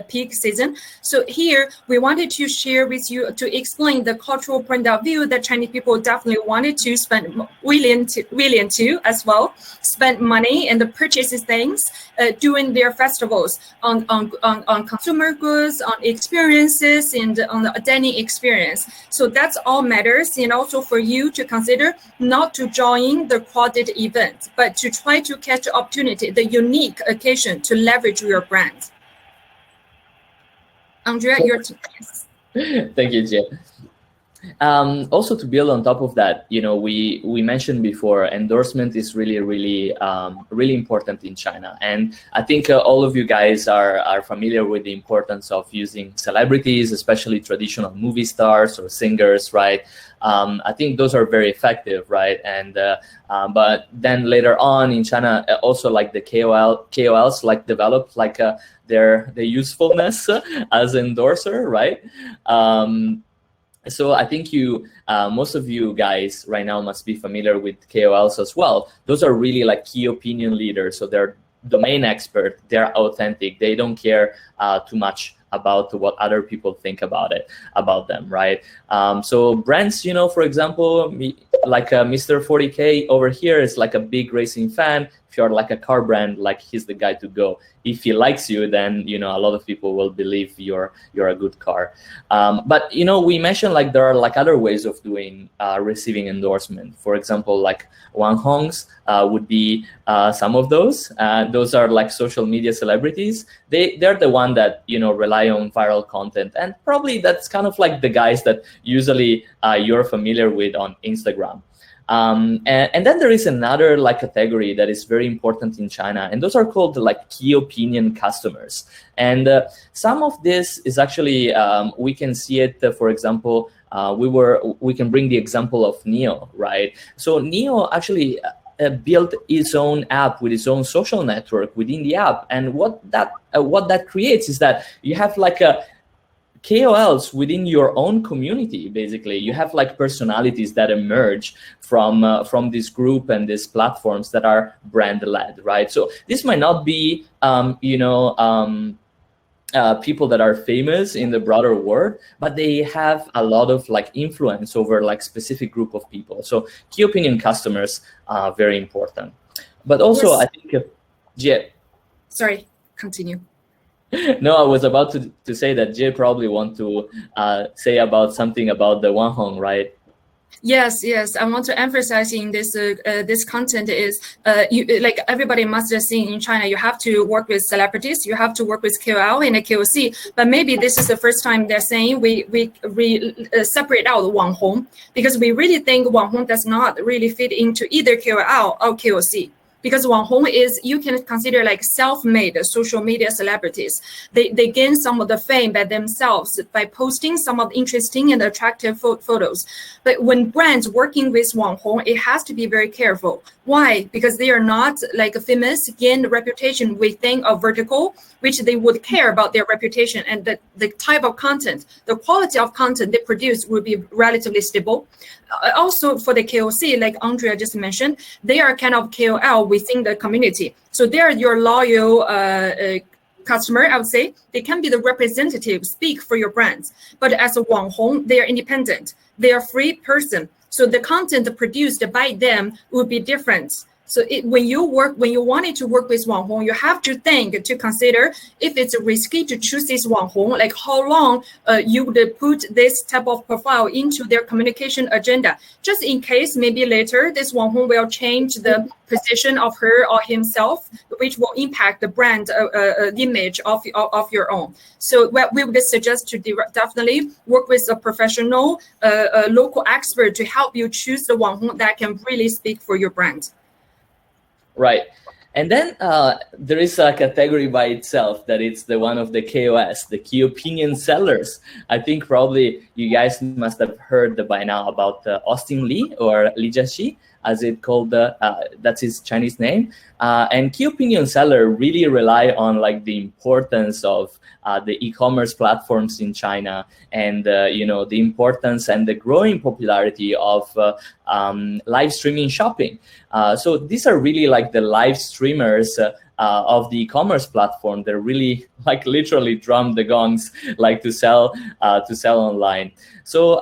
S3: peak season. So here we wanted to share with you to explain the cultural point of view that Chinese people definitely wanted to spend willing to as well spend money and purchases things during their festivals on consumer goods, on experiences, and on the dining experience. So that's all matters, and also for you to consider not to join the crowded event, but to try to catch opportunity, the unique occasion to leverage your brand. Andrea, your turn. Yes.
S2: Thank you, Jay. Also, to build on top of that, we mentioned before, endorsement is really important in China, and I think all of you guys are familiar with the importance of using celebrities, especially traditional movie stars or singers, right? I think those are very effective, right? And but then later on in China, also like the KOLs like developed like their usefulness as endorser, right? So I think most of you guys right now must be familiar with KOLs as well. Those are really like key opinion leaders. So they're domain expert, they're authentic, they don't care too much about what other people think about them, right? So brands, for example, like Mr. 40K over here is like a big racing fan. If you're like a car brand, like he's the guy to go. If he likes you, then a lot of people will believe you're a good car. But we mentioned like there are like other ways of doing receiving endorsement. For example, like Wanhongs would be some of those. Those are like social media celebrities. They're the one that rely on viral content, and probably that's kind of like the guys that usually you're familiar with on Instagram. And then there is another like category that is very important in China, and those are called like key opinion customers. And some of this is actually we can see it, for example, we can bring the example of Neo, right? So Neo actually built its own app with its own social network within the app, and what that creates is that you have like a KOLs within your own community. Basically, you have like personalities that emerge from this group and these platforms that are brand led, right? So this might not be people that are famous in the broader world, but they have a lot of like influence over like specific group of people. So key opinion customers are very important. But also, yes. I think, Jay.
S3: Sorry, continue.
S2: No, I was about to say that Jay probably want to say about something about the Wanhong, right?
S3: Yes. I want to emphasize in this content is like everybody must have seen in China, you have to work with celebrities, you have to work with KOL and a KOC. But maybe this is the first time they're saying we separate out Wanhong, because we really think Wanhong does not really fit into either KOL or KOC. Because Wanhong is, you can consider like self-made social media celebrities. They gain some of the fame by themselves by posting some of interesting and attractive photos. But when brands working with Wanhong, it has to be very careful. Why? Because they are not like famous, gain reputation within a vertical, which they would care about their reputation, and the type of content, the quality of content they produce will be relatively stable. Also for the KOC, like Andrea just mentioned, they are kind of KOL within the community. So they are your loyal customer, I would say. They can be the representative, speak for your brands. But as a Wanhong, they are independent. They are free person. So the content produced by them will be different. So when you wanted to work with Wanhong, you have to consider if it's risky to choose this Wanhong, like how long you would put this type of profile into their communication agenda, just in case maybe later this Wanhong will change the position of her or himself, which will impact the brand image of your own. So what we would suggest to definitely work with a professional, local expert to help you choose the Wanhong that can really speak for your brand.
S2: Right. And then there is a category by itself that it's the one of the KOS, the key opinion sellers. I think probably you guys must have heard by now about Austin Lee, or Li Jiaxi, as it called, that's his Chinese name. And key opinion seller really rely on like the importance of the e-commerce platforms in China, and the importance and the growing popularity of live streaming shopping. So these are really like the live streamers of the e-commerce platform. They're really like literally drum the gongs, like to sell online. So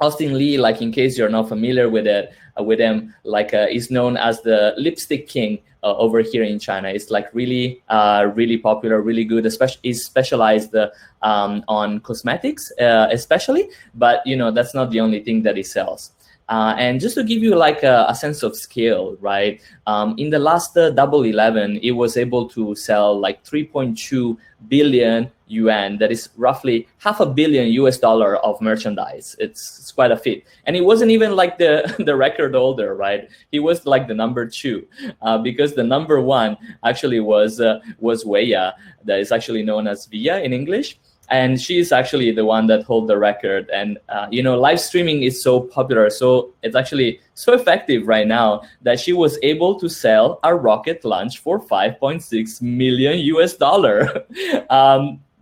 S2: Austin Lee, like in case you're not familiar with it, with him, like is known as the lipstick king over here in China. It's like really popular, really good. Especially is specialized on cosmetics, especially. But that's not the only thing that he sells. And just to give you like a sense of scale, right? In the last Double 11, it was able to sell like 3.2 billion yuan. That is roughly $500 million of merchandise. It's quite a feat. And it wasn't even like the record holder, right? He was like the number 2, because the number 1 actually was Weya, that is actually known as Via in English. And she's actually the one that holds the record. And, live streaming is so popular. So it's actually so effective right now that she was able to sell a rocket launch for $5.6 million.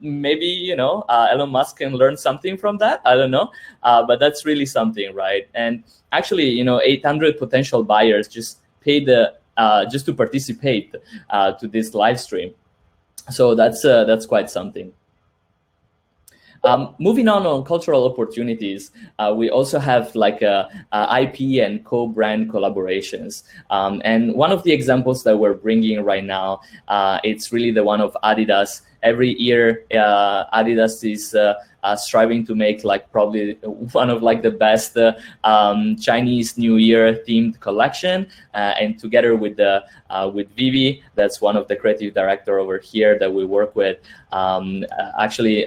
S2: Maybe, Elon Musk can learn something from that. I don't know. But that's really something, right? And actually, 800 potential buyers just paid just to participate to this live stream. So that's quite something. Moving on cultural opportunities, we also have like IP and co-brand collaborations. And one of the examples that we're bringing right now, it's really the one of Adidas. Every year, Adidas is striving to make like probably one of like the best Chinese New Year themed collection, and together with Vivi, that's one of the creative director over here that we work with. Actually,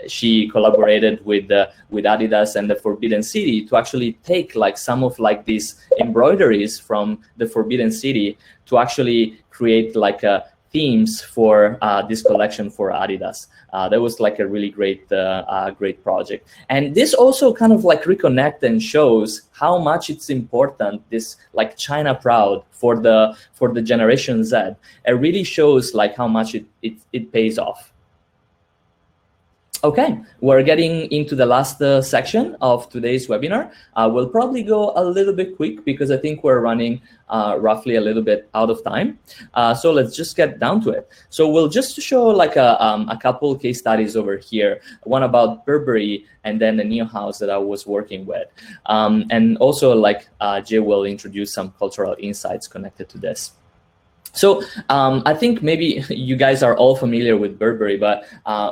S2: she collaborated with Adidas and the Forbidden City to actually take like some of like these embroideries from the Forbidden City to actually create like themes for this collection for Adidas. That was like a really great project. And this also kind of like reconnect and shows how much it's important, this like China proud for the Generation Z. It really shows like how much it pays off. Okay, we're getting into the last section of today's webinar. We'll probably go a little bit quick because I think we're running roughly a little bit out of time. So let's just get down to it. So we'll just show like a couple case studies over here, one about Burberry and then the Neo House that I was working with. And also like Jay will introduce some cultural insights connected to this. So I think maybe you guys are all familiar with Burberry, but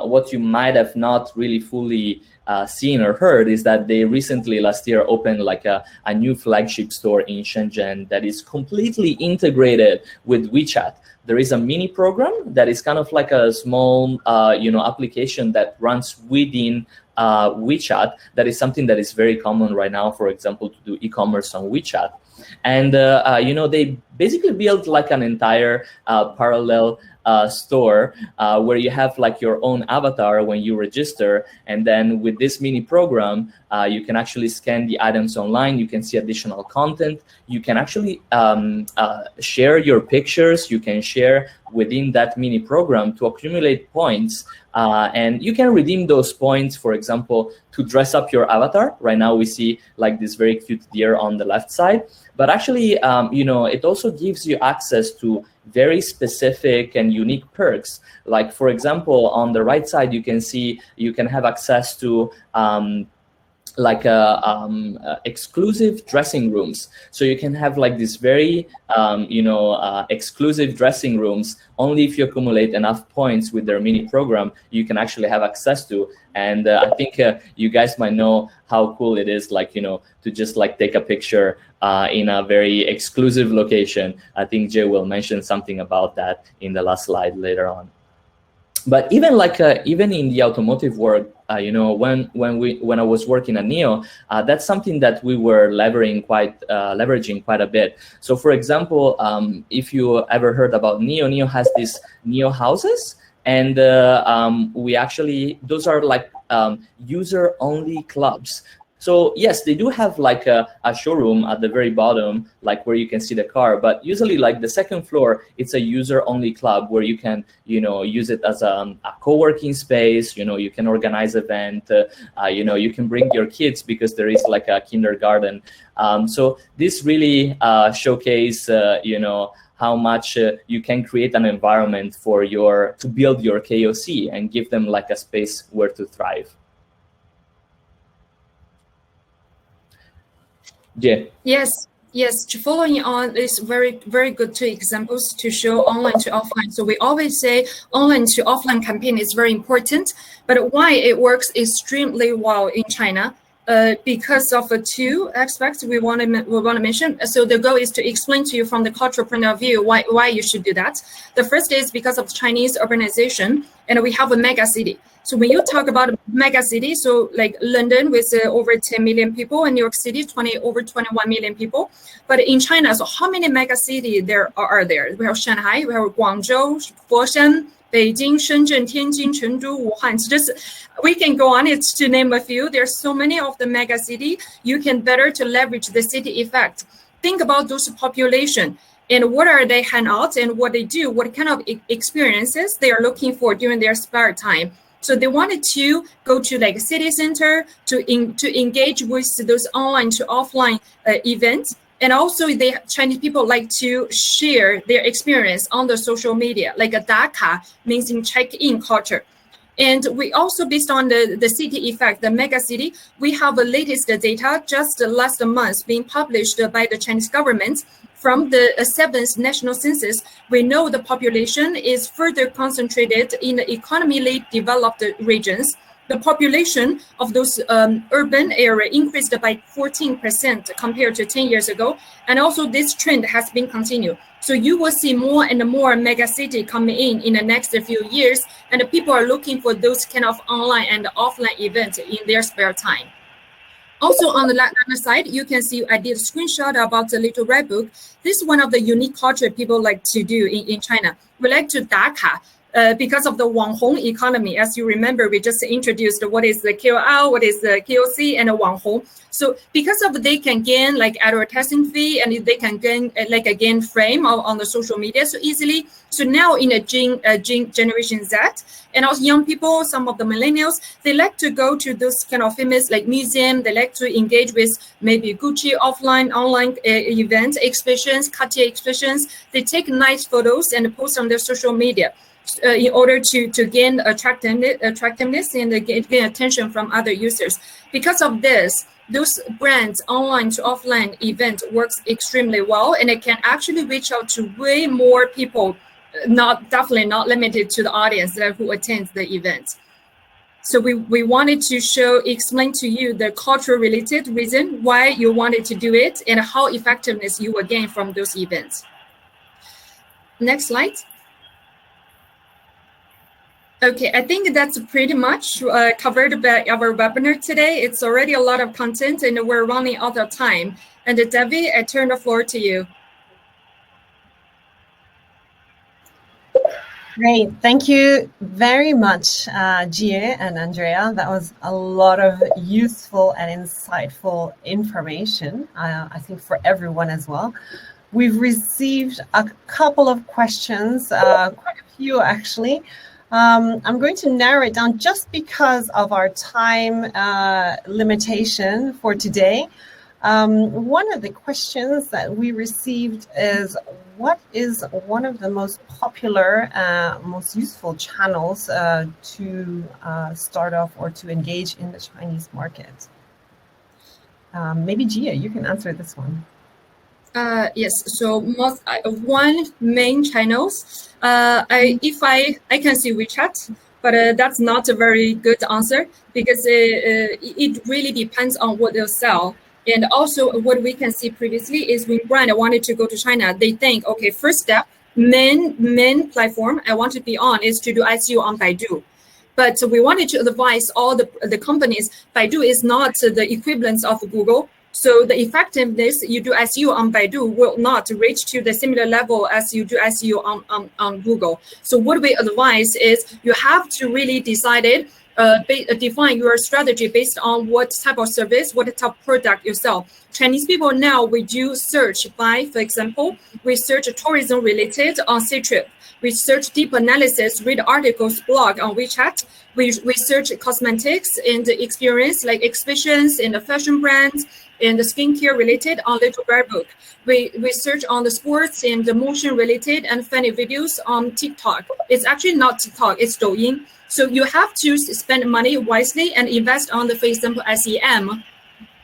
S2: what you might have not really fully seen or heard is that they recently last year opened like a new flagship store in Shenzhen that is completely integrated with WeChat. There is a mini program that is kind of like a small application that runs within WeChat. That is something that is very common right now, for example, to do e-commerce on WeChat. And they basically built like an entire parallel store where you have like your own avatar when you register, and then with this mini program you can actually scan the items online. You can see additional content. You can actually share your pictures. You can share within that mini program to accumulate points, and you can redeem those points, for example, to dress up your avatar. Right now we see like this very cute deer on the left side, but actually it also gives you access to very specific and unique perks. Like, for example, on the right side, you can see you can have access to like exclusive dressing rooms. So you can have like this very exclusive dressing rooms. Only if you accumulate enough points with their mini program, you can actually have access to. And I think you guys might know how cool it is, like, to just like take a picture in a very exclusive location. I think Jay will mention something about that in the last slide later on. But even like even in the automotive world, when I was working at NIO, that's something that we were leveraging quite a bit. So, for example, if you ever heard about NIO has these NIO houses, and those are like user-only clubs. So yes, they do have like a showroom at the very bottom, like where you can see the car. But usually, like the second floor, it's a user-only club where you can, use it as a co-working space. You can organize event. You can bring your kids because there is like a kindergarten. So this really showcase, how much you can create an environment to build your KOC and give them like a space where to thrive. Yeah.
S3: Yes. Following on is very, very good two examples to show online to offline. So we always say online to offline campaign is very important, but why it works extremely well in China? Because of the two aspects we want to mention. So the goal is to explain to you from the cultural point of view why you should do that. The first is because of Chinese urbanization, and we have a mega city. So when you talk about a mega city, so like London with over 10 million people, and New York City over 21 million people. But in China, so how many mega cities are there? We have Shanghai, we have Guangzhou, Foshan, Beijing, Shenzhen, Tianjin, Chengdu, Wuhan. Just we can go on it to name a few. There's so many of the mega city. You can better to leverage the city effect. Think about those population and what are they hang out and what they do, what kind of experiences they are looking for during their spare time. So they wanted to go to like a city center to engage with those online to offline events. And also Chinese people like to share their experience on the social media, like a Daka means in check-in culture. And we also, based on the city effect, the mega city, we have the latest data just last month being published by the Chinese government. From the 7th national census, we know the population is further concentrated in the economically developed regions. The population of those urban area increased by 14% compared to 10 years ago. And also this trend has been continued. So you will see more and more mega city coming in the next few years. And the people are looking for those kind of online and offline events in their spare time. Also on the other side, you can see I did a screenshot about the Little Red Book. This is one of the unique culture people like to do in China. We like to Daka. Because of the Wang Hong economy. As you remember, we just introduced what is the KOL, what is the KOC, and the Wang Hong. So because of they can gain like advertising fee and they can gain like a gain frame on the social media so easily. So now in a Generation Z and also young people, some of the millennials, they like to go to those kind of famous like museum. They like to engage with maybe Gucci offline, online events, exhibitions, Cartier exhibitions. They take nice photos and post on their social media. In order to gain attractiveness and gain attention from other users. Because of this, those brands online to offline event works extremely well, and it can actually reach out to way more people, definitely not limited to the audience who attends the event. So we wanted to explain to you the cultural related reason why you wanted to do it and how effectiveness you will gain from those events. Next slide. Okay, I think that's pretty much covered by our webinar today. It's already a lot of content and we're running out of time. And Debbie, I turn the floor to you.
S1: Great, thank you very much, Jie and Andrea. That was a lot of useful and insightful information, I think for everyone as well. We've received a couple of questions, quite a few actually. I'm going to narrow it down just because of our time limitation for today. One of the questions that we received is, what is one of the most popular, most useful channels to start off or to engage in the Chinese market? Maybe Gia, you can answer this one.
S3: Yes. So one main channels. If I can see WeChat, but that's not a very good answer because it really depends on what they'll sell. And also what we can see previously is when brand wanted to go to China, they think, okay, first step, main platform I want to be on is to do SEO on Baidu. But we wanted to advise all the companies, Baidu is not the equivalent of Google. So the effectiveness you do SEO on Baidu will not reach to the similar level as you do SEO on Google. So what we advise is you have to really define your strategy based on what type of service, what type of product you sell. Chinese people now, we do search by, for example, we search tourism related on Ctrip. We search deep analysis, read articles, blog on WeChat. We search cosmetics and experience like exhibitions in the fashion brands and the skincare related on Little Bear Book. We search on the sports and the motion related and funny videos on TikTok. It's actually not TikTok, it's Douyin. So you have to spend money wisely and invest on the, for example, SEM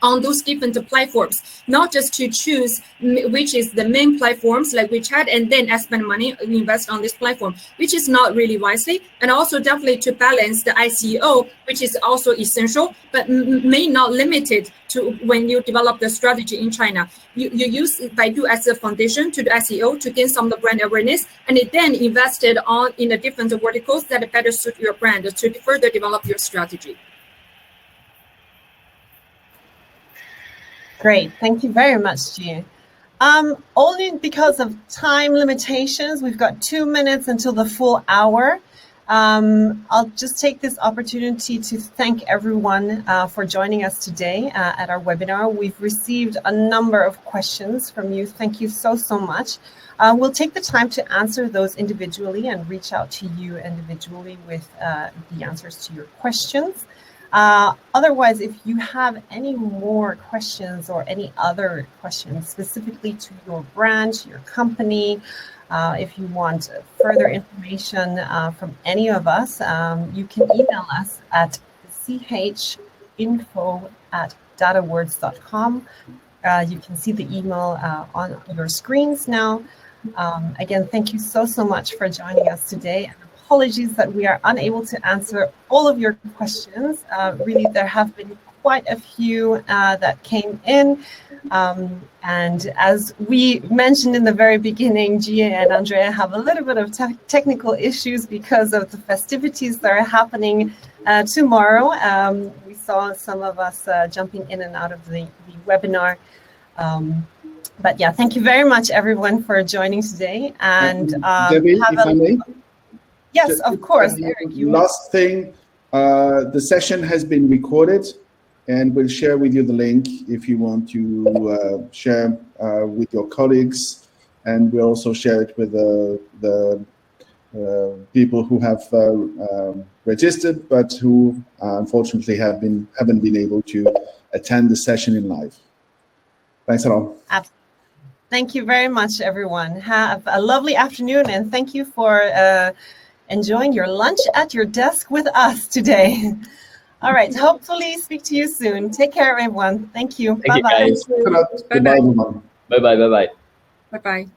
S3: on those different platforms, not just to choose which is the main platforms like WeChat and then spend money invest on this platform, which is not really wisely. And also definitely to balance the SEO, which is also essential, but may not limited to when you develop the strategy in China. You use Baidu as a foundation to do SEO to gain some of the brand awareness, and it then invested on in the different verticals that better suit your brand to further develop your strategy.
S1: Great, thank you very much, Gia. Only because of time limitations, we've got 2 minutes until the full hour. I'll just take this opportunity to thank everyone for joining us today at our webinar. We've received a number of questions from you. Thank you so much. We'll take the time to answer those individually and reach out to you individually with the answers to your questions. Otherwise, if you have any more questions or any other questions specifically to your brand, your company, if you want further information from any of us, you can email us at info@datawords.com. You can see the email on your screens now. Again, thank you so much for joining us today. Apologies that we are unable to answer all of your questions. Really, there have been quite a few that came in. And as we mentioned in the very beginning, Gia and Andrea have a little bit of technical issues because of the festivities that are happening tomorrow. We saw some of us jumping in and out of the webinar. But yeah, thank you very much, everyone, for joining today. And
S4: Debbie, if I may?
S1: Yes, of course, Eric.
S4: Last thing, the session has been recorded, and we'll share with you the link if you want to share with your colleagues, and we'll also share it with the people who have registered but who unfortunately haven't been able to attend the session in live. Thanks a lot.
S1: Thank you very much, everyone. Have a lovely afternoon, and thank you for enjoying your lunch at your desk with us today. All right, hopefully speak to you soon. Take care, everyone. Thank you.
S2: Bye-bye.
S4: Bye-bye.
S2: Bye-bye. Bye-bye.
S3: Bye-bye.